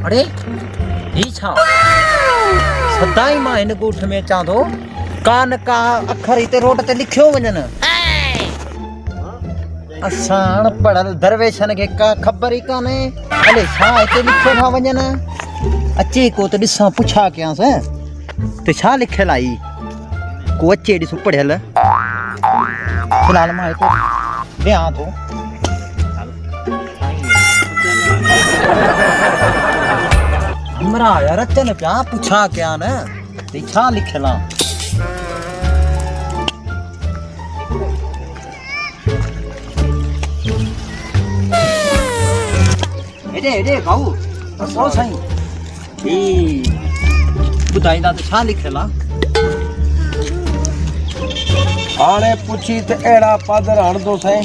अरे ही छा सदाई मां इन ॻोठ में चा थो कान का अखर हिते रोड ते लिखियो वञनि असां अनपढ़ दरवेशन खे का ख़बर ई कान्हे अले छा हिते लिखियो था वञनि अचे को त ॾिसां पुछा कयांसि त छा लिखियल आहे को अचे ॾिसूं पढ़ियल फ़िलहाल मां हिते वियां थो हमरा यार अचनि पिया पुछा कयां न त छा लिखियल आहे हेॾे भाऊ ओ साईं ही ॿुधाईंदा त छा लिखियल आहे हाणे पुछी त अहिड़ा पादर हणंदो साईं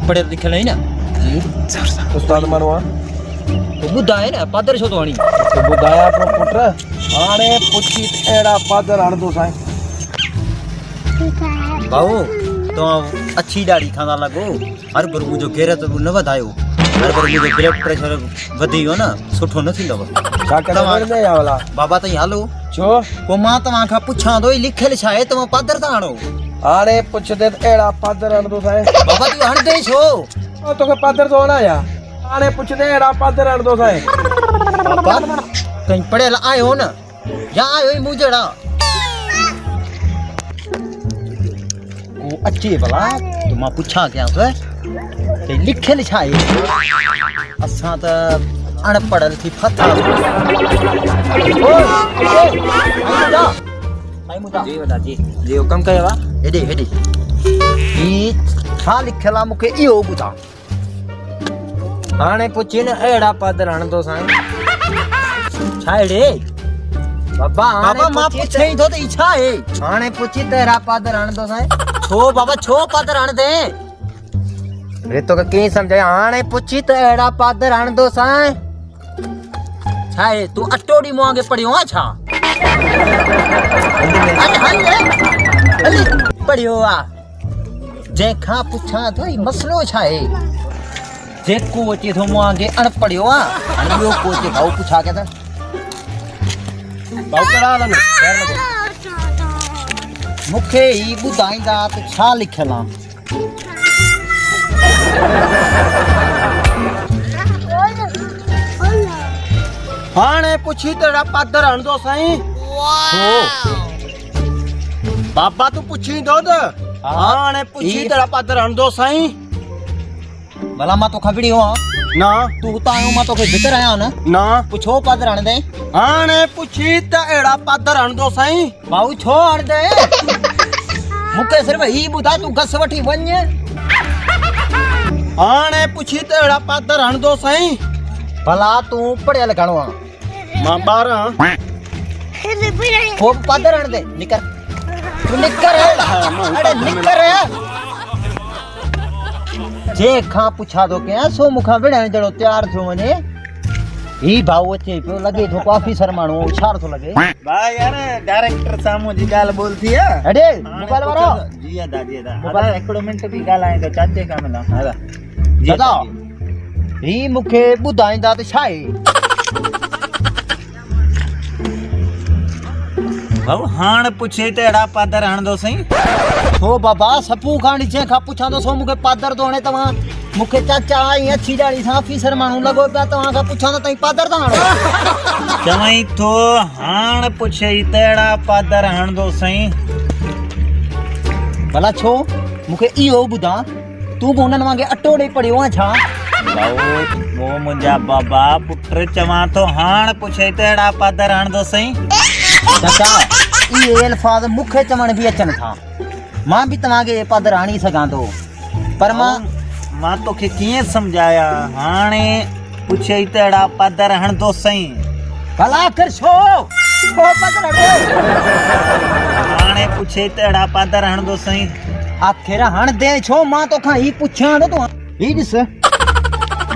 पढ़ियल लिखियल आहे न उस्ताद मनवा तो ॿुधाए न पादर छो थो हणी तो ॿुधाया पियो पुट हाणे पुछी त अहिड़ा पादर हणंदो साईं भाऊ तव्हां अच्छी ॾाढ़ी खां लॻो हर गुरु मुंहिंजो गैरत न वधायो हर गुरु मुंहिंजो ब्लड प्रेशर वधी वियो न सुठो न थींदव छा कंदो या भला बाबा ताईं हलो छो पोइ मां तव्हां खां पुछां थो लिखियल छा आहे तव्हां पादर था हणो हाणे पुछदे त अहिड़ा पादर हणंदो साईं बाबा तूं हणंदे छो तोखे पादर थो हणां या हाणे पुछदे अहिड़ा पादर हणंदो साईं बाबा कहीं पढ़ियल आहियो न या आहियो ई मूजड़ा को अचे भला तो मां पुछां कयांसि त लिखियल छा आहे असां त अनपढ़ल थी फथा जी हुकम कयो आहे हेॾे ही छा लिखियल आहे मूंखे इहो ॿुधां हाणे पुछी न अहिड़ा पादर हणंदो साईं छा हेॾे बाबा बाबा मां पुछई थो त ई छा आहे हाणे पुछी त अहिड़ा पादर हणंदो साईं छो बाबा छो पादर हणंदे रे तोखे कीअं सम्झाया हाणे पुछी त अहिड़ा पादर हणंदो साईं छा आहे तूं अटोड़ी मूं वांगे पढ़ियो आहे छा पढ़ियो आहे जंहिंखां पुछां थो ही मसलो छा आहे जेको अचे थो मूं वांगे अनपढ़ियो आहे हाणे ॿियो को अचे भाऊ पुछा कया त भाऊ कहिड़ा हाल आहिनि मूंखे ही ॿुधाईंदा त छा लिखियल आहे हाणे पुछी त अहिड़ा पादर हणंदो साईं बाबा तूं पुछींदो त हाणे पुछी त अहिड़ा पादर हणंदो साईं भला मां तोखां विड़ियो आहियां न तूं हुतां आयो मां तोखे भितर आहियां न न पुछो पादर हणंदे हाणे पुछी त अहिड़ा पादर हणंदो साईं भाऊ छो हणंदे मूंखे सिर्फ़ ही ॿुधा तूं घस वठी वञ हाणे पुछी त अहिड़ा पादर हणंदो साईं भला तूं पढ़ियल घणो आहे मां 12 पोइ पादर हणंदे निकर तूं निकर अड़े निकर जंहिंखां पुछा थो कयां सो मूंखां विढ़ाइण जहिड़ो तयारु थियो वञे ही भाऊ अचे पियो लॻे थो को ऑफिसर माण्हू होशियार थो लॻे भाई यार डायरेक्टर साम्हूं जी ॻाल्हि बोल थी आहे हेॾे मोबाइल वारो जी दादा मोबाइल हिकिड़ो मिंट बि ॻाल्हाए त चाचे खां मिलां दादा ही मूंखे ॿुधाईंदा त छा आहे भाऊ हाणे पुछे त अहिड़ा पादर हणंदो साईं छो बाबा सपू खाणी जंहिंखां पुछां थो सो मूंखे पादर थो हणे तव्हां मूंखे चाचा ऐं अछी ॾाढ़ी सां ऑफिसर माण्हू लॻो पिया तव्हां खां पुछां त तव्हीं पादर था हणो चवई थो हाणे पुछे त अहिड़ा पादर हणंदो साईं भला छो मूंखे इहो ॿुधां तूं बि हुननि वांगे अटो ॾेई पढ़ियो आहे छा भाऊ वो मुंहिंजा बाबा पुट चवां थो हाणे पुछे त अहिड़ा पादर हणंदो साईं चाचा इहे अल्फाज़ मूंखे चवण बि अचनि था मां बि तव्हांखे पादर हणी सघां थो पर मां तोखे कीअं सम्झाया हाणे पुछे त अहिड़ा पादर हणंदो साईं भला आख़िर छो पादर हणो हाणे पुछे त अहिड़ा पादर हणंदो साईं आख़िर हणंदे छो मां तोखां ही पुछां थो तूं ही ॾिस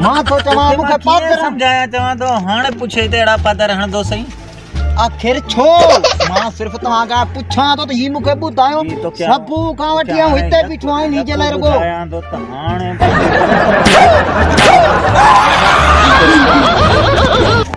मां तो चवां मूंखे पादर सम्झाया चवां थो हाणे पुछे त अहिड़ा पादर हणंदो साईं आख़िर छो मां सिर्फ़ तव्हां खां पुछां थो त ही मूंखे ॿुधायो सभु खां वठी हिते बीठो आहियां नीचे लाइ रुगो हाणे